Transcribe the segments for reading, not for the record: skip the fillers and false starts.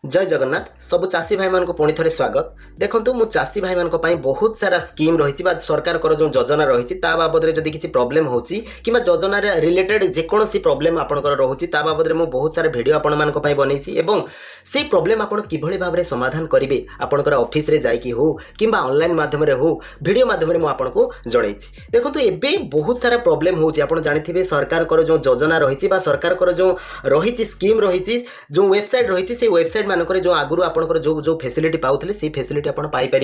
जय जगन्नाथ सब चाषी भाई मान पुणी थे स्वागत। देखो मु चाषी भाई मान बहुत सारा स्कीम रही सरकार जो योजना रही बाबद में जब किसी प्रोब्लेम हो कि योजना रिलेटेड जेकोसी प्रोब्लेम आपंकर रोचे बाबद में मुझे बहुत सारा भिड आपण बनई से प्रोब्लेम आप किभली भाव में समाधान करेंगे आपंकर ऑफिस रे जाइकी हो कि ऑनलाइन माध्यम हो वीडियो माध्यम में आपको जनई। देखो ये बहुत सारा प्रोब्लेम हो जानते सरकार जो योजना रही सरकार जो रही स्कीम रही जो वेबसाइट रही से वेबसाइट मानक जो आगुरी आपंकर जो जो फैसिलिटी पाउले से फैसिलिटी आप पाइपर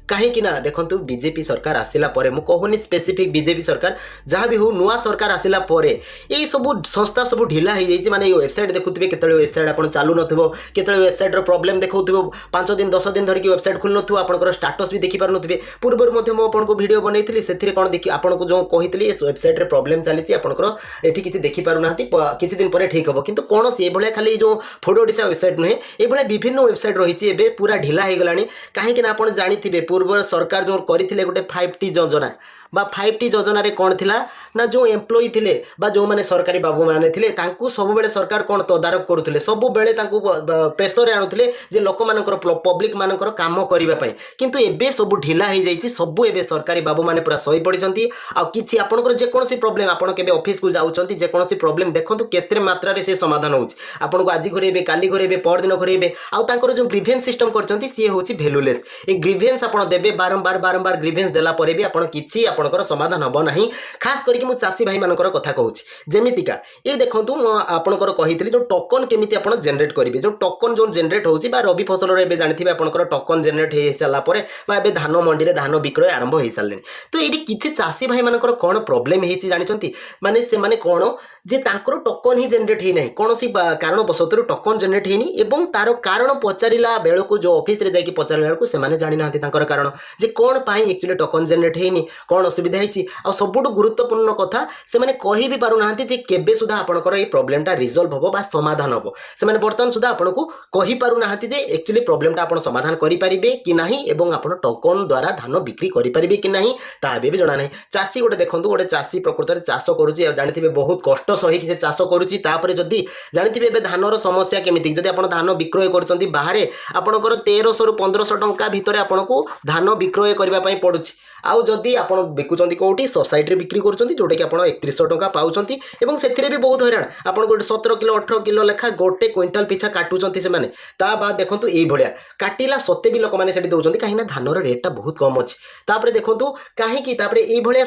कहीं देखो बीजेपी सरकार आसला मुझे कहूनी स्पेसिफिक बीजेपी सरकार जहाँ भी हो नुआ सरकार आसला यही सब संस्था सब ढिला हो जाए माने वेबसाइट देखुए केत वेबसाइट आप चालू नथिबो केतळे वेबसाइट रो प्रॉब्लम देखौथिबो 5 दिन 10 दिन धरिकी वेबसाइट खुल नथिबो आपनकर स्टेटस भी देखि पार नथिबे पूर्वर मध्ये मो आपनको वीडियो बनैथिली सेथिरे कोन देखि आपनको जो कहितली इस वेबसाइट रे प्रॉब्लम चलीछि आपनकर एठी किछि देखि पारु नाहंती किछि दिन परे ठीक हबो किंतु कोन से एभले खाली जो फोटो ओडिसा वेबसाइट नुहे एभले विभिन्न वेबसाइट रहिछि एबे पूरा ढिला हे गलानी काहे कि ना आपण जानिथिबे पूर्व सरकार जो करिथिले गोटे 5T योजना बा 5T योजना रे कौन थिला ना जो एम्प्लॉई थिले बा जो माने सरकारी बाबू माने थिले तांकु सब बेले सरकार कौन तदारक करुथिले सब बेले तांकु प्रेशर आनुथिले जे लोक मानकर पब्लिक मानकर काम करिबा पई किंतु एबे सब ढिला हे जाईछि सब एबे सरकारी बाबू माने पूरा सही पडिसंती आ किछि आपनकर जे कोनसी प्रॉब्लम आपन केबे ऑफिस को जाउचंती जे कोनसी प्रॉब्लम देखंतु केतरे मात्रा रे से समाधान होउछि आपनको आज घरेबे काली घरेबे पर दिन घरेबे आ तांकर जो ग्रीवेंस सिस्टम करचंती सी होउछि वैल्यूलेस ए ग्रीवेंस आपन देबे बारंबार ग्रीवेंस देला परे भी आपन किछि आपनकर समाधान हम ना खास करके मु चाषी भाई मानकर कथा कहूँ जमीतिका ये देखूँ आपंकर कही जो टोकन केमी आप जेनेट करेंगे जो टोकन जो जेनेट होची रबी फसल जानते आपंकर टोकन जेनेट हो सारापर धान मंडी में धान विक्रय आरंभ हो सारे तो ये किसी चाषी भाई मानकर कौन प्रोब्लेम होती जानते माने से माने कौन जे तांकर टोकन ही जेनेट ही नहीं कौन सी कारण बसतु टोकन जेनेट होनी एवं तार कारण पचारा बेलू जो ऑफिस रे जाके पचारा बेलू से जानी ना कारण जे कौन एक्चुअली टोकन जेनेट होनी कौन असुविधा आ सबुठ गुरुत्वपूर्ण कथा से माने कहि भी पारु नाहंती जे केबे सुधा आपनकर ए प्रॉब्लमटा रिजॉल्व होबो बा समाधान होबो से माने बर्तमान सुधा आपनको कहि पारु नाहंती जे एक्चुअली प्रॉब्लमटा आपन समाधान करि परिबे कि नाही एवं आपन टोकन द्वारा धान बिक्री करि परिबे कि नाही ता भी जणा नाही। चासी गोटे देखंतु गोटे चासी प्रकृत रे चाष करूची जानथिबे बहुत कष्ट सही कि चाष करूची तापरे जदी जानथिबे बे धानर समस्या केमिति जदी आपन धान विक्रय करचंती बाहरे आपनकर 1300 रु 1500 टंका भितरे आपनको धान विक्रय करबा पई पडुची आउ जदि आपन बिकुचंती कोठी सोसाइटी रे बिक्री करचंती जोटे कि आपन 3100 टंका पाउचंती एवं सेथिरे भी बहुत हैरान आपन गोटे 17 किलो 18 किलो लेखा गोटे क्विंटल पिछा काटुचंती से माने ता बाद देखंतु एई भलिया काटिला सते भी लोक माने सेठी दउचंती काहे ना धानर रेटटा बहुत कम अछि तापरे देखंतु काहे कि तापरे एई भलिया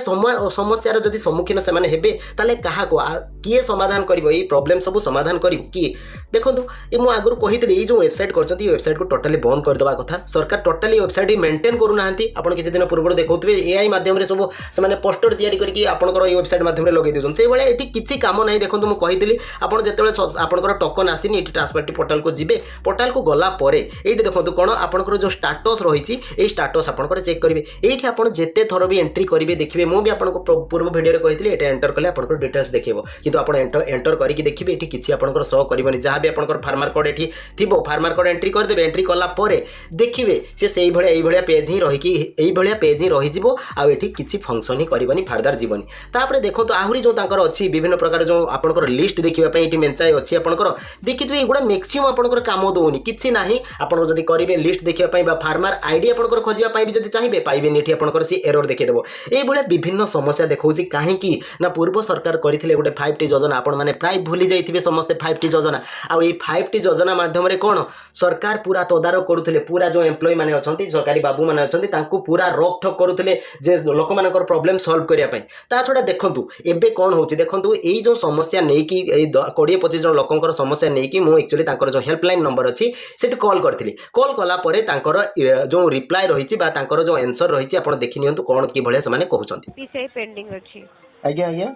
समस्या रो जदि सम्मुखीन से माने हेबे ताले काहा को किए समाधान करिवो एई प्रॉब्लम सब समाधान करिवो कि देखंतु ए मु आगुर कहितली एई जो वेबसाइट करचंती ए वेबसाइट को टोटली बंद कर देबा कथा सरकार टोटली वेबसाइट मेंटेन करू नाहंती आपन किछि दिन पूर्व देखौ एआई माध्यम रे सब से पोस्टर तैयारी करके आपनकर ये वेबसाइट माध्यम रे लगे देउछन से बेले एठी किछि काम नै देखंतु मु कहितली आपन जेतेबेले आपनकर टोकन आसीनी एठी ट्रांसपोर्ट पोर्टल को जिबे पोर्टल को गला परे एठी देखंतु कोन आपनकर जो स्टेटस रहिछि ए स्टेटस आपनकर चेक करिवे एठी आपन जेते थरो भी एंट्री करिवे देखिबे मु भी आपनको पूर्व वीडियो रे कहितली एटा एंटर करले आपनकर डिटेल्स देखिबो किंतु आपन एंटर करके देखिबे एठी किछि आपनकर शो करबनी जहां भी आपनकर फार्मर कोड एठी थिबो फार्मर कोड एंट्री कर देबे एंट्री कला परे देखिबे से सेही भलिया एई भलिया पेज ही रही कि एई भलिया पेज ही रही जिवो आ एठी किछि फंक्शन ही करबनी फार्दर जीवनी तापरे देखंतु आहुरी जो तांकर अछि विभिन्न प्रकार जो आपनकर लिस्ट देखिबा पई एठी मेंचाय अछि आपनकर देखितबे एगुडा मैक्सिमम आपनकर काम दोउनी किछि नाही आपन जदी करिवे लिस्ट देखिबा पई बा फार्मर आईडी आपनकर खोजिबा पई भी जदी चाहिबे पाइबे एठी आपनकर सी एरर देखि देबो एई भले विभिन्न समस्या देखौछि काहे कि ना पूर्व सरकार करिथिले गोटे 5T योजना आपन माने प्राय भूली जाइथिबे समस्त 5T योजना आ एई 5T योजना माध्यम रे कोन सरकार पूरा तदारक करूथिले पूरा जो एम्प्लॉय माने अछंती सरकारी बाबू माने अछंती तांकू पूरा रोक ठोक करूथिले जे लोक मानकर प्रॉब्लम सॉल्व करिया पई ता छडा देखंतु एबे कोन होची देखंतु एई जो समस्या नै कि एई 20-25 जन लोकंकर समस्या नै कि मु एक्चुअली तांकर जो हेल्पलाइन नंबर अछि सेट कॉल करथिली कॉल कला परे तांकर जो रिप्लाई रहिछि बा तांकर जो आंसर रहिछि आपण देखि नियंतु कोन कि भले से माने कहउछंती पीसीआई पेंडिंग अछि आज्ञा आज्ञा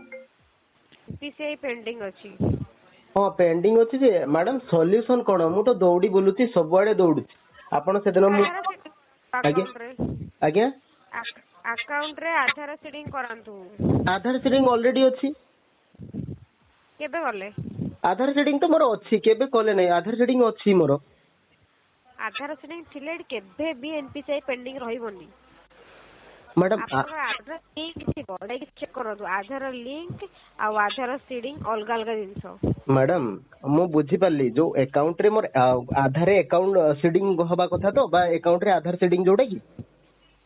पीसीआई पेंडिंग अछि हां पेंडिंग अछि जे मैडम सॉल्यूशन कोन मु तो दौड़ी बोलुची सबआडे दौडुची आपण सेदिन मु आज्ञा आज्ञा अकाउंट रे आधार सीडिंग करंतु आधार सीडिंग ऑलरेडी अछि केबे गले आधार सीडिंग तो मोर अछि केबे कले नै आधार सीडिंग अछि मोर आधार सीडिंग थिले केबे भी एनपीसीआई पेंडिंग रहिबोनी ମ୍ୟାଡାମ ଆପଣଙ୍କର ଆଧାର ଲିଙ୍କ ଥିବ ଯାଇକି ଚେକ୍ କରନ୍ତୁ। ଆଧାର ଲିଙ୍କ ଆଉ ଆଧାର ସିଡିଂ ଅଲଗା ଅଲଗା ଜିନିଷ। ମ୍ୟାଡାମ ମୁଁ ବୁଝିପାରିଲି, ଯୋଉ ଆକାଉଣ୍ଟ ରେ ମୋର ଆଧାର ଆକାଉଣ୍ଟ ସିଡିଂ ହବା କଥା ତ, ବା ଆକାଉଣ୍ଟ ରେ ଆଧାର ସିଡିଂ ଯୋଉଟା କି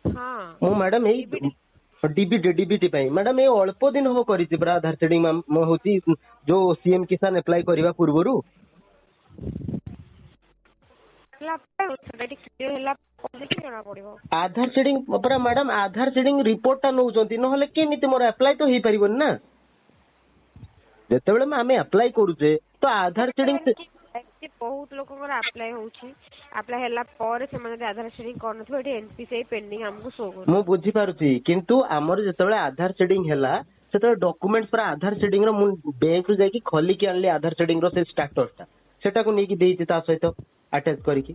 ହଁ ମୁଁ ମ୍ୟାଡାମ ଏଇ DBT ଡିବିଟି ପାଇଁ ମ୍ୟାଡାମ ଏଇ ଅଳ୍ପ ଦିନ ହବ କରିଛି ପୁରା ଆଧାର ସିଡିଂ ହଉଛି ଯୋଉ ସିଏମ କିଷାନ ଆପ୍ଲାଏ କରିବା ପୂର୍ବରୁ। ହେଲା ପରେ ସେଟା ଟିକେ କ୍ଲିୟର ହେଲା ପରେ ଜଣା ପଡିବ। ଆଧାର ସିଡିଂ ପରା ମ୍ୟାଡାମ, ଆଧାର ସିଡିଂ ରିପୋର୍ଟ ଟା ନଉଛନ୍ତି, ନହେଲେ କେମିତି ମୋର ଆପ୍ଲାଏ ତ ହେଇପାରିବନି ନା। ଯେତେବେଳେ ଆମେ ଆପ୍ଲାଏ କରୁଛେ ତ ଆଧାର ସିଡିଂ ବହୁତ ଲୋକଙ୍କର ଆପ୍ଲାଏ ହଉଛି, ଆପ୍ଲାଏ ହେଲା ପରେ ସେମାନେ ଯଦି ଆଧାର ସିଡିଂ କରିନଥିବେ ଏଠି ଏନପିସିଆଇ ପେଣ୍ଡିଂ ଆମକୁ ଶୋ କରୁଛି। ମୁଁ ବୁଝିପାରୁଛି, କିନ୍ତୁ ଆମର ଯେତେବେଳେ ଆଧାର ସିଡିଂ ହେଲା ସେତେବେଳେ ଡକୁମେଣ୍ଟ ପୁରା ଆଧାର ସିଡିଂ ର ମୁଁ ବ୍ୟାଙ୍କରୁ ଯାଇକି ଖୋଲିକି ଆଣିଲି ଆଧାର ସିଡିଂ ର ସେ ଷ୍ଟାଟସ ଟା, ସେଟାକୁ ନେଇକି ଦେଇଛି ତା ସହିତ ଆଟାଚ କରିକି।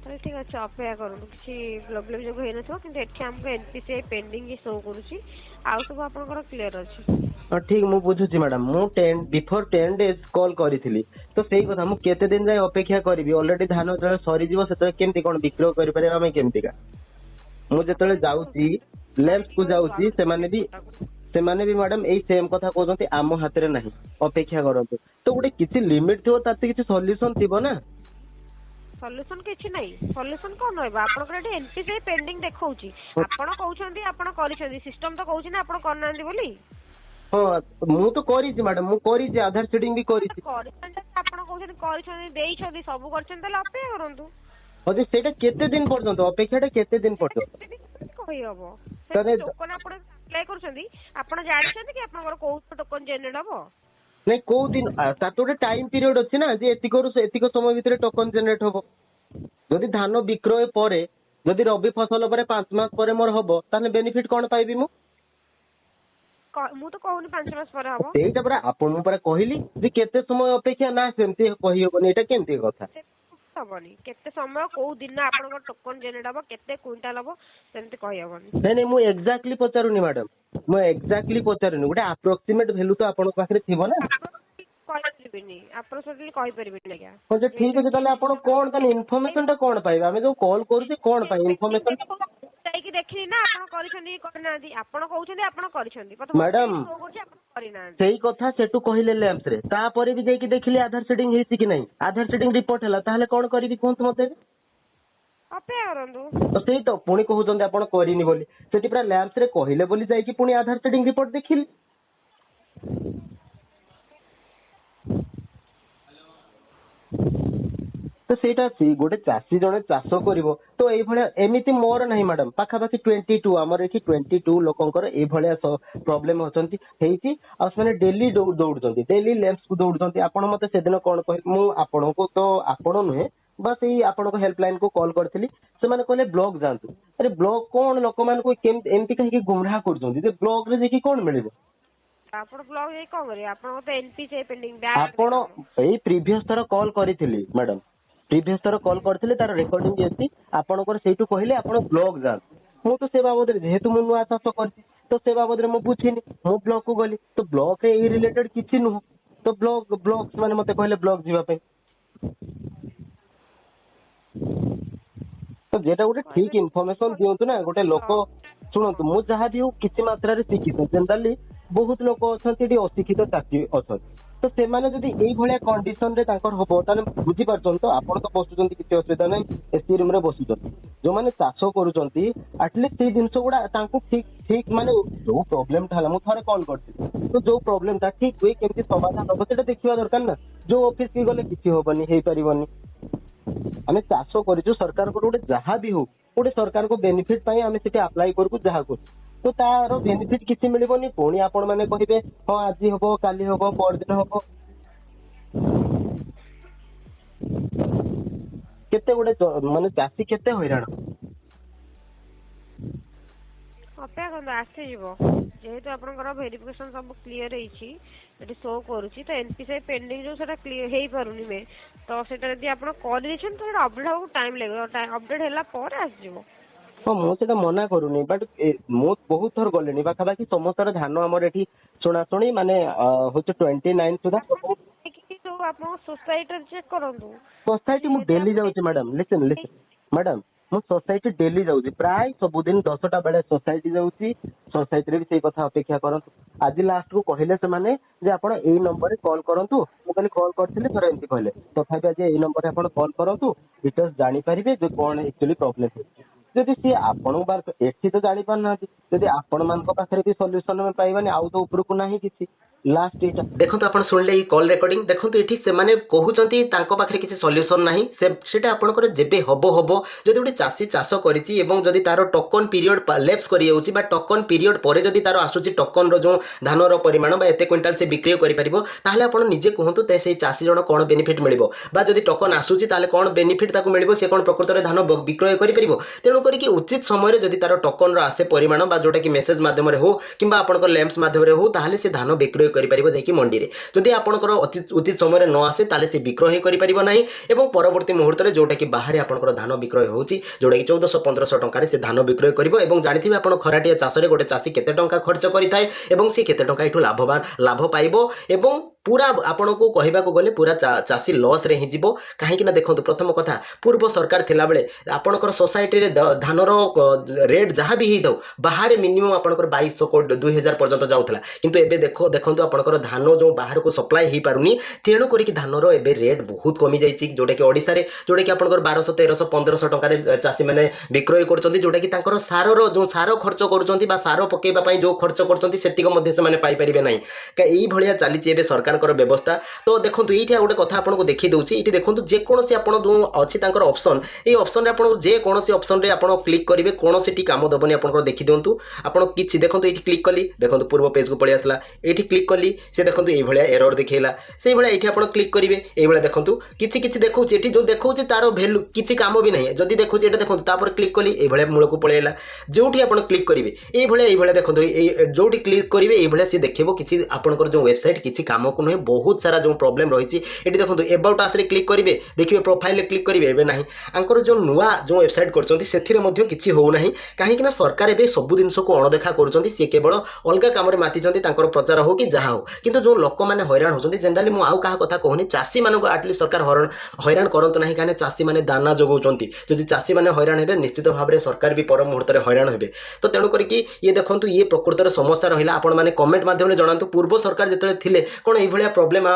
ତାହେଲେ ଠିକ ଅଛି, ଅପେକ୍ଷା କରନ୍ତୁ, କିଛି ପ୍ରୋବ୍ଲେମ ଯୋଗୁଁ ହେଇନଥିବ, କିନ୍ତୁ ଏଠି ଆମକୁ ଏନପିସିଆଇ ପେଣ୍ଡିଂ ଶୋ କରୁଛି। ଆଉ ସବୁ ଆପଣଙ୍କର କ୍ଲିୟର ଅଛି। ହଁ ଠିକ, ମୁଁ ବୁଝୁଛି ମ୍ୟାଡାମ। ମୁଁ ବିଫୋର 10 days କଲ୍ କରିଥିଲି, ତ ସେଇ କଥା ମୁଁ କେତେ ଦିନ ଯାଏ ଅପେକ୍ଷା କରିବି? ଅଲରେଡି ଧାନ ଯେତେବେଳେ ସରିଯିବ ସେତେବେଳେ କେମିତି କଣ ବିକ୍ରୟ କରିପାରିବା ଆମେ କେମିତିକା? ମୁଁ ଯେତେବେଳେ ଯାଉଛି ଲେମ୍ପ କୁ ଯାଉଛି, ସେମାନେ ବି ମ୍ୟାଡାମ ଏଇ ସେମ କଥା କହୁଛନ୍ତି, ଆମ ହାତରେ ନାହିଁ, ଅପେକ୍ଷା କରନ୍ତୁ। ତ ଗୋଟେ କିଛି ଲିମିଟ ଥିବ, ତାର କିଛି ସଲ୍ୟୁସନ ଥିବ ନା। ସଲ୍ୟୁସନ କିଛି ନାହିଁ, ସଲ୍ୟୁସନ କଣ ରହିବ? ଆପଣଙ୍କର ଏଠି ଏନପିସିଆଇ ପେଣ୍ଡିଂ ଦେଖଉଛି, ଆପଣ କହୁଛନ୍ତି ଆପଣ କରିଛନ୍ତି, ସିଷ୍ଟମ ତ କହୁଛି ନା ଆପଣ କରିନାହାନ୍ତି ବୋଲି। ହଁ ମୁଁ ତ କରିଛି ମ୍ୟାଡାମ, ମୁଁ କରିଛି, ଆଧାର ସିଡିଂ ବି କରିଛି। କରିଛନ୍ତି, ଆପଣ କହୁଛନ୍ତି କରିଛନ୍ତି, ଦେଇଛନ୍ତି, ସବୁ କରିଛନ୍ତି, ତାହେଲେ ଅପେକ୍ଷା କରନ୍ତୁ। ହଁ ଯେ ସେଇଟା କେତେ ଦିନ ପର୍ଯ୍ୟନ୍ତ ଅପେକ୍ଷା ଟା କେତେ ଦିନ ପର୍ଯ୍ୟନ୍ତ କହିହବ? ତାହେଲେ ଟୋକନ ଆପଣ ଆପ୍ଲାଏ କରୁଛନ୍ତି, ଆପଣ ଜାଣିଛନ୍ତି କି ଆପଣଙ୍କର କୋଉ ଟୋକନ ଜେନେରେଟ ହବ? ନାଇଁ କୋଉ ଦିନ, ତାର ତ ଗୋଟେ ଟାଇମ ପିରିୟଡ ଅଛି ନା, ଯେ ଏତିକରୁ ଏତିକ ସମୟ ଭିତରେ ଟୋକନ ଜେନେରେଟ ହବ। ଯଦି ଧାନ ବିକ୍ରୟ ପରେ, ଯଦି ରବି ଫସଲ ପରେ 5 ମାସ ପରେ ମୋର ହବ, ତାହେଲେ ବେନିଫିଟ କଣ ପାଇବି ମୁଁ? ମୁଁ ତ କହୁନି 5 ମାସ ପରେ ହବ। ସେଇଟା ପରା ଆପଣଙ୍କୁ ପରା କହିଲି ଯେ କେତେ ସମୟ ଅପେକ୍ଷା, ନା ସେମିତି କହିହବନି, ଏଇଟା କେମିତି କଥା? ହବନି, କେତେ ସମୟ କୋଉ ଦିନ ଆପଣଙ୍କର ଟୋକନ ଜେନେରେଟ ହବ, କେତେ କୁଇଣ୍ଟାଲ ହବ, ସେମିତି କହିହବନି। ନାଇଁ ନାଇଁ ମୁଁ ଏକ୍ଜାକ୍ଟଲି ପଚାରୁନି ମ୍ୟାଡାମ, ମୁଁ ଏକ୍ଜାକ୍ଟଲି ପଚାରୁନି, ଗୋଟେ ଆପ୍ରୋକ୍ସିମେଟ ଭ୍ୟାଲୁ ତ ଆପଣଙ୍କ ପାଖରେ ଥିବ ନା। କହିପାରିବିନି, କହିପାରିବିନି ଆଜ୍ଞା। ହଁ ଯେ ଠିକ ଅଛି, ତାହେଲେ ଆପଣ କଣ ତାହେଲେ ଇନଫର୍ମେସନ ଟା କଣ ପାଇବେ? ଆମେ ଯୋଉ କଲ୍ କରୁଛେ କଣ ପାଇଁ ଇନଫର୍ମେସନ? ଯାଇକି ଦେଖିନି ନା ଆପଣ କରିଛନ୍ତି କି କରିନାହାନ୍ତି। ଆପଣ କହୁଛନ୍ତି ଆପଣ କରିଛନ୍ତି, ମ୍ୟାଡାମ ଆପଣ କରିନାହାନ୍ତି। ସେଇ କଥା ସେଠୁ କହିଲେ ଲ୍ୟାମ୍ପ ରେ, ତାପରେ ବି ଯାଇକି ଦେଖିଲି ଆଧାର ସିଡିଂ ହେଇଛି କି ନାହିଁ, ଆଧାର ସିଡିଂ ରିପୋର୍ଟ ହେଲା, ତାହେଲେ କଣ କରିବି କୁହନ୍ତୁ ମତେ? ଅପେକ୍ଷା କରନ୍ତୁ। ତ ସେଇ ତ ପୁଣି କହୁଛନ୍ତି ଆପଣ କରିନି ବୋଲି, ସେଠି ପୁରା ଲ୍ୟାମ୍ପ ରେ କହିଲେ ବୋଲି ଯାଇକି ପୁଣି ଆଧାର ସିଡିଂ ରିପୋର୍ଟ ଦେଖିଲି। ତ ସେଇଟା ଗୋଟେ ଚାଷୀ ଜଣେ ଚାଷ କରିବ ତ ଏଇଭଳିଆ, ଏମିତି ମୋର ନାହିଁ ମ୍ୟାଡାମ, ପାଖାପାଖି 22 ଆମର ଏଠି 22 ଲୋକଙ୍କର ଏଇଭଳିଆ ପ୍ରୋବ୍ଲେମ ଅଛନ୍ତି ହେଇଛି। ଆଉ ସେମାନେ ଡେଲି ଦୌଡୁଛନ୍ତି, ଡେଲି ଲେମ୍ପ କୁ ଦୌଡୁଛନ୍ତି। ଆପଣ ମତେ ସେଦିନ କଣ କହିଲେ, ମୁଁ ଆପଣଙ୍କୁ ତ ଆପଣ ନୁହେଁ ବା ସେଇ ଆପଣଙ୍କ ହେଲ୍ପଲାଇନ କୁ କଲ୍ କରିଥିଲି, ସେମାନେ କହିଲେ ବ୍ଲକ ଯାଆନ୍ତୁ। ଆରେ ବ୍ଲକ କଣ ଲୋକମାନଙ୍କୁ ଏମିତି କାହିଁକି ଗୁମରାହ କରୁଛନ୍ତି ଯେ ବ୍ଲକ ରେ ଯାଇକି କଣ ମିଳିବ? ଆପଣ ବ୍ଲକ ଯାଇ କଣ କରିବେ? ଆପଣଙ୍କ ତ ଏନପିସିଆଇ ପେଣ୍ଡିଂ, ଆପଣ ଏଇ ପ୍ରିଭିୟସ ଥର କଲ୍ କରିଥିଲି ମ୍ୟାଡାମ, ପ୍ରିଭିୟସ ଥର କଲ୍ କରିଥିଲେ, ତାର ରେକର୍ଡିଂ ଅଛି, ଆପଣଙ୍କର ସେଇଠୁ କହିଲେ ଆପଣ ବ୍ଲକ ଯାଆନ୍ତୁ। ମୁଁ ତ ସେ ବାବଦରେ, ଯେହେତୁ ମୁଁ ନୂଆ ଚାଷ କରିଛି ତ ସେ ବାବଦରେ ମୁଁ ବୁଝିନି, ମୁଁ ବ୍ଲକ କୁ ଗଲି, ତ ବ୍ଲକ ରେ ଏଇ ରିଲେଟେଡ କିଛି ନୁହଁ, ତ ବ୍ଲକ ସେମାନେ ମତେ କହିଲେ ବ୍ଲକ ଯିବା ପାଇଁ। ତ ଯେଟା ଗୋଟେ ଠିକ ଇନଫର୍ମେସନ ଦିଅନ୍ତୁ ନା ଗୋଟେ ଲୋକ। ଶୁଣନ୍ତୁ, ମୁଁ ଯାହା ବି ହଉ କିଛି ମାତ୍ରାରେ ଶିକ୍ଷିତ, ଜେନେରାଲି ବହୁତ ଲୋକ ଅଛନ୍ତି ଏଠି ଅଶିକ୍ଷିତ ଚାଷୀ ଅଛନ୍ତି, ତ ସେମାନେ ଯଦି ଏଇଭଳିଆ କଣ୍ଡିସନ ରେ ତାଙ୍କର ହବ, ତାହେଲେ ବୁଝିପାରୁଛନ୍ତି ତ, ଆପଣ ତ ବସୁଛନ୍ତି କିଛି ଅସୁବିଧା ନାହିଁ, ଏସି ରୁମ ରେ ବସୁଛନ୍ତି, ଯୋଉମାନେ ଚାଷ କରୁଛନ୍ତି ଆଟଲିଷ୍ଟ ସେଇ ଜିନିଷ ଗୁଡା ତାଙ୍କୁ ଠିକ ମାନେ ଯୋଉ ପ୍ରୋବ୍ଲେମ ଟା ହେଲା, ମୁଁ ଥରେ କଲ୍ କରିଥିଲି, ତ ଯୋଉ ପ୍ରୋବ୍ଲେମ ଟା ଠିକ ହୁଏ କେମିତି ସମାଧାନ ହବ ସେଇଟା ଦେଖିବା ଦରକାର ନା। ଯୋଉ ଅଫିସ କି ଗଲେ କିଛି ହବନି, ହେଇପାରିବନି। ଆମେ ଚାଷ କରିଛୁ, ସରକାରଙ୍କର ଗୋଟେ ଯାହା ବି ହଉ ଗୋଟେ ସରକାରଙ୍କ ବେନିଫିଟ ପାଇଁ ଆମେ ସେଠି ଆପ୍ଲାଏ କରୁଛୁ, ଯାହା କରୁଛୁ, ତ ତାର ବେନିଫିଟ କିଛି ମିଳିବନି। ପୁଣି ଆପଣ ମାନେ କହିବେ ହଁ ଆଜି ହବ, କାଲି ହବ, ପରଦିନ ହବ। କେତେ ଗୋଟେ ମାନେ ଚାଷୀ କେତେ ହଇରାଣ। ଅପେକ୍ଷା କରନ୍ତୁ, ଆସିଯିବ। ଯେହେତୁ ଆପଣଙ୍କର ଭେରିଫିକେସନ ସବୁ କ୍ଲିୟର ହେଇଛି, ଏଠି ଶୋ କରୁଛି, ତ ଏନପିସିଆଇ ପେଣ୍ଡିଂ ଯୋଉ ସେଟା ହେଇପାରୁନି ମେ, ତ ସେଟା ଯଦି ଆପଣ କରିଦେଇଛନ୍ତି ତ ସେଟା ଅପଡେଟ୍ ହବାକୁ ଟାଇମ ଲାଗିବ, ଅପଡେଟ୍ ହେଲା ପରେ ଆସିଯିବ। ହଁ ମୁଁ ସେଟା ମନା କରୁନି, ବଟ୍ ମୁଁ ବହୁତ ଥର ଗଲିଣି, ପାଖାପାଖି ସମସ୍ତର ଧାନ ଆମର ଏଠି ଶୁଣାଶୁଣି ମାନେ ହଉଛି 29 ସୁଦ୍ଧା। ଆପଣଙ୍କ ସୋସାଇଟିରେ ଚେକ୍ କରନ୍ତୁ। ସୋସାଇଟି ମୁଁ ଡେଲି ଯାଉଛି ମ୍ୟାଡାମ, ଲିସନ ମ୍ୟାଡାମ, ମୁଁ ସୋସାଇଟି ଡେଲି ଯାଉଛି, ପ୍ରାୟ ସବୁଦିନ 10ଟା ବେଳେ ସୋସାଇଟି ଯାଉଛି। ସୋସାଇଟିରେ ବି ସେଇ କଥା ଅପେକ୍ଷା କରନ୍ତୁ। ଆଜି ଲାଷ୍ଟକୁ କହିଲେ ସେମାନେ ଯେ ଆପଣ ଏଇ ନମ୍ବରରେ କଲ୍ କରନ୍ତୁ। ମୁଁ କାଲି କଲ୍ କରିଥିଲି, ଥରେ ଏମିତି କହିଲେ। ତଥାପି ଆଜି ଏଇ ନମ୍ବରରେ ଆପଣ କଲ୍ କରନ୍ତୁ, ଡିଟେଲ୍ସ ଜାଣିପାରିବେ ଯେ କଣ ଆକ୍ଚୁଆଲି ପ୍ରୋବ୍ଲେମ ହେଉଛି। ଯଦି ସିଏ ଆପଣଙ୍କ ଏଠି ତ ଜାଣିପାରୁନାହାନ୍ତି, ଯଦି ଆପଣ ମାନଙ୍କ ପାଖରେ ବି ସଲ୍ୟୁସନ ପାଇବାନି, ଆଉ ତ ଉପରକୁ ନାହିଁ କିଛି। ଲାଷ୍ଟ ଏଇଟା ଦେଖନ୍ତୁ, ଆପଣ ଶୁଣିଲେ ଏଇ କଲ୍ ରେକର୍ଡିଂ ଦେଖନ୍ତୁ, ଏଠି ସେମାନେ କହୁଛନ୍ତି ତାଙ୍କ ପାଖରେ କିଛି ସଲ୍ୟୁସନ ନାହିଁ। ସେଟା ଆପଣଙ୍କର ଯେବେ ହବ ହବ। ଯଦି ଗୋଟେ ଚାଷୀ ଚାଷ କରିଛି ଏବଂ ଯଦି ତାର ଟୋକନ ପିରିୟଡ଼ ଲେପ୍ସ କରିଯାଉଛି ବା ଟୋକନ ପିରିୟଡ଼ ପରେ ଯଦି ତାର ଆସୁଛି ଟୋକନର ଯେଉଁ ଧାନର ପରିମାଣ ବା ଏତେ କ୍ୱିଣ୍ଟାଲ ସେ ବିକ୍ରୟ କରିପାରିବ, ତାହେଲେ ଆପଣ ନିଜେ କୁହନ୍ତୁ ସେଇ ଚାଷୀ ଜଣ କ'ଣ ବେନିଫିଟ୍ ମିଳିବ। ବା ଯଦି ଟୋକନ ଆସୁଛି ତାହେଲେ କ'ଣ ବେନିଫିଟ୍ ତାକୁ ମିଳିବ, ସେ କ'ଣ ପ୍ରକୃତରେ ଧାନ ବିକ୍ରୟ କରିପାରିବ। ତେଣୁ କରିକି ଉଚିତ ସମୟରେ ଯଦି ତାର ଟୋକନର ଆସେ ପରିମାଣ ବା ଯୋଉଟାକି ମେସେଜ ମାଧ୍ୟମରେ ହଉ କିମ୍ବା ଆପଣଙ୍କର ଲେମ୍ପସ୍ ମାଧ୍ୟମରେ ହଉ, ତାହେଲେ ସେ ଧାନ ବିକ୍ରୟ କରିପାରିବ ଯାଇକି ମଣ୍ଡିରେ। ଯଦି ଆପଣଙ୍କର ଉଚିତ ସମୟରେ ନ ଆସେ ତାହେଲେ ସେ ବିକ୍ରୟ ହିଁ କରିପାରିବ ନାହିଁ ଏବଂ ପରବର୍ତ୍ତୀ ମୁହୂର୍ତ୍ତରେ ଯୋଉଟାକି ବାହାରେ ଆପଣଙ୍କର ଧାନ ବିକ୍ରୟ ହେଉଛି, ଯୋଉଟାକି 1400-1500 ଟଙ୍କାରେ ସେ ଧାନ ବିକ୍ରୟ କରିବ। ଏବଂ ଜାଣିଥିବେ ଆପଣ ଖରାଟିଆ ଚାଷରେ ଗୋଟେ ଚାଷୀ କେତେ ଟଙ୍କା ଖର୍ଚ୍ଚ କରିଥାଏ ଏବଂ ସେ କେତେ ଟଙ୍କା ଏଠୁ ଲାଭ ପାଇବ। ଏବଂ ପୁରା ଆପଣଙ୍କୁ କହିବାକୁ ଗଲେ ପୁରା ଚାଷୀ ଲସ୍ରେ ହିଁ ଯିବ। କାହିଁକି ନା ଦେଖନ୍ତୁ, ପ୍ରଥମ କଥା, ପୂର୍ବ ସରକାର ଥିଲାବେଳେ ଆପଣଙ୍କର ସୋସାଇଟିରେ ଧାନର ରେଟ୍ ଯାହା ବି ହେଇଥାଉ, ବାହାରେ ମିନିମମ୍ ଆପଣଙ୍କର 2200 2000 ପର୍ଯ୍ୟନ୍ତ ଯାଉଥିଲା। କିନ୍ତୁ ଏବେ ଦେଖନ୍ତୁ ଆପଣଙ୍କର ଧାନ ଯେଉଁ ବାହାରକୁ ସପ୍ଲାଏ ହେଇପାରୁନି, ତେଣୁ କରିକି ଧାନର ଏବେ ରେଟ୍ ବହୁତ କମିଯାଇଛି। ଯୋଉଟାକି ଓଡ଼ିଶାରେ ଯୋଉଟାକି ଆପଣଙ୍କର 1200 1300 1500 ଟଙ୍କାରେ ଚାଷୀମାନେ ବିକ୍ରୟ କରୁଛନ୍ତି। ଯୋଉଟାକି ତାଙ୍କର ଯେଉଁ ସାର ଖର୍ଚ୍ଚ କରୁଛନ୍ତି ବା ସାର ପକାଇବା ପାଇଁ ଯେଉଁ ଖର୍ଚ୍ଚ କରୁଛନ୍ତି ସେତିକ ମଧ୍ୟ ସେମାନେ ପାଇପାରିବେ ନାହିଁ। ଏଇଭଳିଆ ଚାଲିଛି ଏବେ ସରକାରଙ୍କର ବ୍ୟବସ୍ଥା। ତ ଦେଖନ୍ତୁ, ଏଇଠି ଆଉ ଗୋଟେ କଥା ଆପଣଙ୍କୁ ଦେଖେଇ ଦେଉଛି। ଏଇଠି ଦେଖନ୍ତୁ, ଯେକୌଣସି ଆପଣ ଯେଉଁ ଅଛି ତାଙ୍କର ଅପସନ୍, ଏଇ ଅପସନରେ ଆପଣ ଯେକୌଣସି ଅପସନରେ ଆପଣ କ୍ଲିକ୍ କରିବେ, କୌଣସିଟି କାମ ଦେବନି ଆପଣଙ୍କର। ଦେଖିଦିଅନ୍ତୁ ଆପଣ କିଛି, ଦେଖନ୍ତୁ ଏଇଠି କ୍ଲିକ୍ କଲି, ଦେଖନ୍ତୁ ପୂର୍ବ ପେଜକୁ ପଳେଇ ଆସିଲା। ଏଇଠି କ୍ଲିକ୍ କଲି, ସେ ଦେଖନ୍ତୁ ଏଇଭଳିଆ ଏରର ଦେଖେଇଲା। ସେଇଭଳିଆ ଏଇଠି ଆପଣ କ୍ଲିକ୍ କରିବେ, এইভଳିଆ ଦେଖନ୍ତୁ କିଛି ଦେଖଉଛି। ଏଠି ଯେଉଁ ଦେଖଉଛି ତାର ଭ୍ୟାଲୁ କିଛି କାମ ବି ନାହିଁ। ଯଦି ଦେଖୁଛି ଏଇଟା ଦେଖନ୍ତୁ, ତାପରେ କ୍ଲିକ୍ କଲି, এইଭଳିଆ ମୂଳକୁ ପଳେଇଲା। ଯେଉଁଠି ଆପଣ କ୍ଲିକ୍ କରିବେ এইଭଳିଆ ଦେଖନ୍ତୁ, ଯେଉଁଠି କ୍ଲିକ୍ କରିବେ এইଭଳିଆ ସିଏ ଦେଖେଇବ କିଛି ଆପଣଙ୍କର ଯେଉଁ ୱେବସାଇଟ୍ କିଛି କାମକୁ ନୁହେଁ। ବହୁତ ସାରା ଯେଉଁ ପ୍ରୋବ୍ଲେମ୍ ରହିଛି ଏଠି ଦେଖନ୍ତୁ, ଏବାଉଟ୍ ଆସ୍ରେ କ୍ଲିକ୍ କରିବେ, ଦେଖିବେ ପ୍ରୋଫାଇଲ୍ରେ କ୍ଲିକ୍ କରିବେ, ଏବେ ନାହିଁ। ଆଙ୍କର ଯେଉଁ ନୂଆ ଯେଉଁ ୱେବସାଇଟ୍ କରିଛନ୍ତି ସେଥିରେ ମଧ୍ୟ କିଛି ହେଉନାହିଁ। କାହିଁକିନା ସରକାର ଏବେ ସବୁ ଜିନିଷକୁ ଅଣଦେଖା କରୁଛନ୍ତି। ସିଏ କେବଳ ଅଲଗା କାମରେ ମାତିଛନ୍ତି, ତାଙ୍କର ପ୍ରଚାର ହେଉ କି ଯାହା ହେଉ। କିନ୍ତୁ ଯେଉଁ ଲୋକମାନେ ହଇରାଣ ହେଉଛନ୍ତି, ଜେନେରାଲି ମୁଁ ଆଉ କାହା କଥା କହୁନି, ଚାଷୀମାନଙ୍କୁ ଆଟଲିଷ୍ଟ ସରକାର ହଇରାଣ କରନ୍ତୁ ନାହିଁ। କାହିଁକିନା ଚାଷୀମାନେ ଦାନା ଯୋଗାଉଛନ୍ତି। ଯଦି ଚାଷୀମାନେ ହଇରାଣ ହେବେ, ନିଶ୍ଚିତ ଭାବରେ ସରକାର ବି ପର ମୁହୂର୍ତ୍ତରେ ହଇରାଣ ହେବେ। ତ ତେଣୁ କରିକି ଇଏ ଦେଖନ୍ତୁ, ଇଏ ପ୍ରକୃତରେ ସମସ୍ୟା ରହିଲା। ଆପଣମାନେ କମେଣ୍ଟ ମାଧ୍ୟମରେ ଜଣାନ୍ତୁ, ପୂର୍ବ ସରକାର ଯେତେବେଳେ ଥିଲେ କ'ଣ ଏଇଭଳିଆ ପ୍ରୋବ୍ଲେମ୍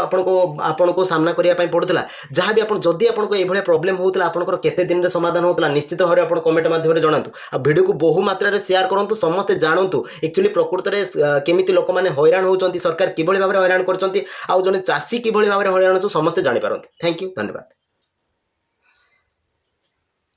ଆପଣଙ୍କୁ ସାମ୍ନା କରିବା ପାଇଁ ପଡ଼ୁଥିଲା? ଯାହା ବି ଯଦି ଆପଣଙ୍କୁ ଏଇଭଳିଆ ପ୍ରୋବ୍ଲେମ୍ ହେଉଥିଲା, ଆପଣଙ୍କର କେତେ ଦିନରେ ସମାଧାନ ହେଉଥିଲା, ନିଶ୍ଚିତ ଭାବରେ ଆପଣ କମେଣ୍ଟ ମାଧ୍ୟମରେ ଜଣାନ୍ତୁ। ଆଉ ଭିଡ଼ିଓକୁ ବହୁ ମାତ୍ରାରେ ସେୟାର କରନ୍ତୁ, ସମସ୍ତେ ଜାଣନ୍ତୁ ଆକ୍ଚୁଆଲି ପ୍ରକୃତରେ କେମିତି ଲୋକମାନେ ହଇରାଣ ହେଉଛନ୍ତି, ସରକାର କିଭଳି ଭାବରେ ହଇରାଣ କରୁଛନ୍ତି, ଆଉ ଜଣେ ଚାଷୀ କିଭଳି ଭାବରେ ହଇରାଣ ହେଉଛନ୍ତି ସମସ୍ତେ ଜାଣିପାରନ୍ତି। ଥ୍ୟାଙ୍କ ୟୁ, ଧନ୍ୟବାଦ।